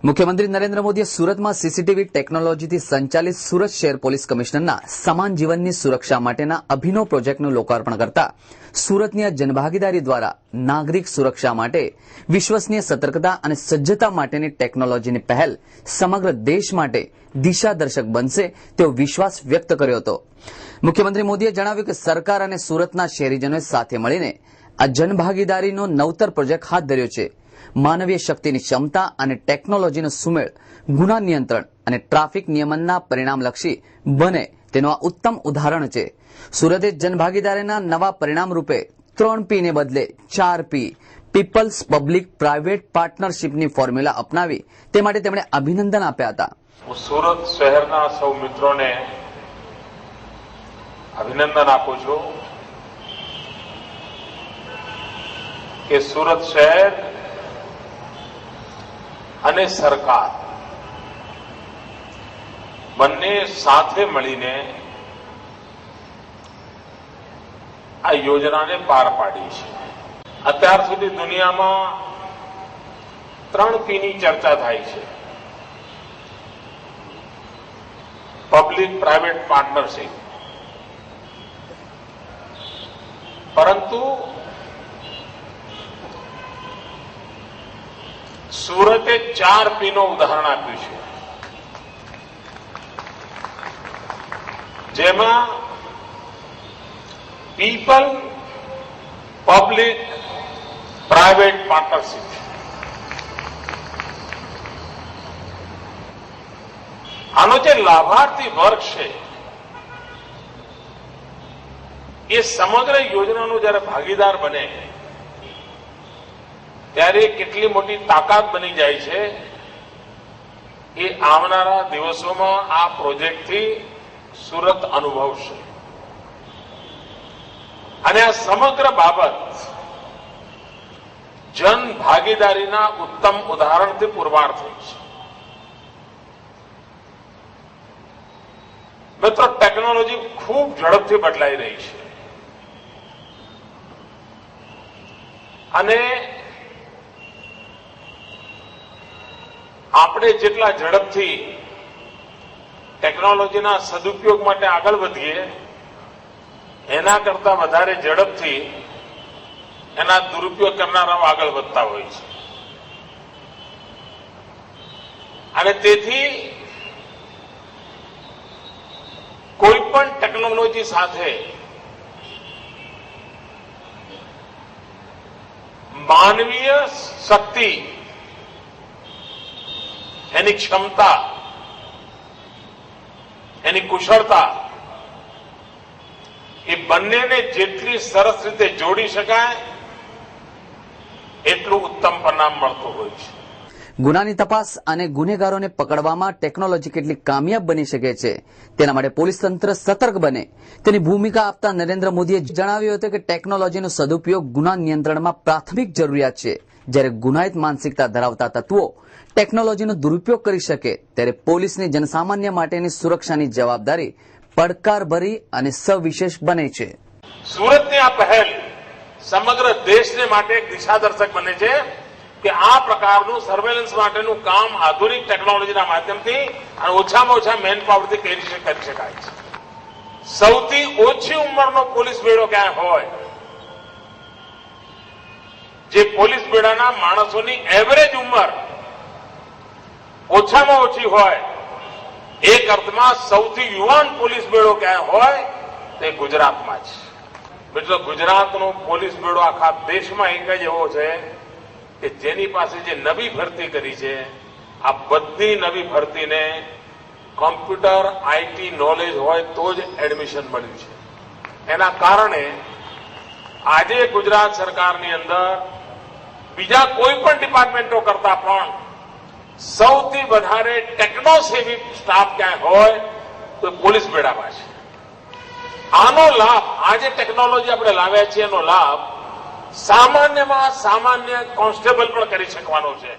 મુખ્યમંત્રી નરેન્દ્ર મોદીએ સુરતમાં સીસીટીવી ટેકનોલોજીથી સંચાલિત સુરત શહેર પોલીસ કમિશનરના સમાન જીવનની સુરક્ષા માટેના અભિનવ પ્રોજેક્ટનું લોકાર્પણ કરતા સુરતની જનભાગીદારી દ્વારા નાગરિક સુરક્ષા માટે વિશ્વસનીય સતર્કતા અને સજ્જતા માટેની ટેકનોલોજીની પહેલ સમગ્ર દેશ માટે દિશાદર્શક બનશે તેવો વિશ્વાસ વ્યક્ત કર્યો હતો। મુખ્યમંત્રી મોદીએ જણાવ્યું કે સરકાર અને સુરતના શહેરીજનોએ સાથે મળીને આ જનભાગીદારીનો નવતર પ્રોજેક્ટ હાથ ધર્યો છે। માનવીય શક્તિની ક્ષમતા અને ટેકનોલોજીનો સુમેળ ગુના નિયંત્રણ અને ટ્રાફિક નિયમનના પરિણામલક્ષી બને તેનું આ ઉત્તમ ઉદાહરણ છે। સુરતે જનભાગીદારીના નવા પરિણામ રૂપે 3P ને બદલે 4P પીપલ્સ પબ્લિક પ્રાઇવેટ પાર્ટનરશિપની ફોર્મ્યુલા અપનાવી તે માટે તેમણે અભિનંદન આપ્યા હતા। હું સુરત શહેરના સૌ મિત્રોને અભિનંદન આપું છું કે સુરત શહેર અને સરકાર બંને સાથે મળીને આ યોજનાને પાર પાડી છે। અત્યાર સુધી દુનિયામાં 3P ની ચર્ચા થાય છે, પબ્લિક પ્રાઇવેટ પાર્ટનરશિપ, પરંતુ સુરતે 4P નું ઉદાહરણ આપ્યું છે, જેમાં પીપલ પબ્લિક પ્રાઇવેટ પાર્ટનરશિપ। આનો જે લાભાર્થી વર્ગ છે એ સમગ્ર યોજનાનો જ્યારે ભાગીદાર બને ત્યારે કેટલી મોટી તાકાત બની જાય છે એ આવનારા દિવસોમાં આ પ્રોજેક્ટથી સુરત અનુભવશે અને આ સમગ્ર બાબત જન ભાગીદારીના ઉત્તમ ઉદાહરણથી પુરવાર થઈ છે। મિત્રો, ટેકનોલોજી ખૂબ ઝડપથી બદલાઈ રહી છે અને આપણે જેટલા ઝડપથી ટેકનોલોજીના સદુપયોગ માટે આગળ વધીએ એના કરતા વધારે ઝડપથી એના દુરુપયોગ કરનારાઓ આગળ વધતા હોય છે અને તેથી કોઈ પણ ટેકનોલોજી સાથે માનવીય શક્તિ, એની ક્ષમતા, એની કુશળતા એ બંનેને જેટલી સરસ રીતે જોડી શકાય એટલું ઉત્તમ પરિણામ મળતું હોય છે। ગુનાની તપાસ અને ગુનેગારોને પકડવામાં ટેકનોલોજી કેટલી કામયાબ બની શકે છે તેના માટે પોલીસ તંત્ર સતર્ક બને તેની ભૂમિકા આપતા નરેન્દ્ર મોદીએ જણાવ્યું હતું કે ટેકનોલોજીનો સદુપયોગ ગુના નિયંત્રણમાં પ્રાથમિક જરૂરિયાત છે। જ્યારે ગુનાહિત માનસિકતા ધરાવતા તત્વો ટેકનોલોજીનો દુરુપયોગ કરી શકે ત્યારે પોલીસની જનસામાન્ય માટેની સુરક્ષાની જવાબદારી પડકારભરી અને સવિશેષ બને છે। સુરતની આ પહેલ સમગ્ર દેશને માટે એક દિશાદર્શક બને છે કે આ પ્રકારનું સર્વેલન્સ માટેનું કામ આધુનિક ટેકનોલોજીના માધ્યમથી અને ઓછામાં ઓછા મેન પાવરથી કરી શકાય છે। સૌથી ઓછી ઉંમરનો પોલીસ બેડો ક્યાં હોય, જે પોલીસ બેડાના માણસોની એવરેજ ઉંમર ઓછામાં ઓછી હોય, એક અર્થમાં સૌથી યુવાન પોલીસ બેડો ક્યાં હોય તે ગુજરાતમાં છે। મિત્રો, ગુજરાતનો પોલીસ બેડો આખા દેશમાં એક જ એવો છે કે જેની પાસે જે નવી ભરતી કરી છે આ બધી નવી ભરતીને કોમ્પ્યુટર આઈટી નોલેજ હોય તો જ એડમિશન મળ્યું છે। એના કારણે આજે ગુજરાત સરકારની અંદર બીજા કોઈ પણ ડિપાર્ટમેન્ટો કરતા પણ સૌથી વધારે ટેકનો સેવી સ્ટાફ ક્યાંય હોય તો પોલીસ બેડામાં છે। આનો લાભ, આજે ટેકનોલોજી આપણે લાવ્યા છીએ એનો લાભ સામાન્યમાં સામાન્ય કોન્સ્ટેબલ પણ કરી શકવાનો છે।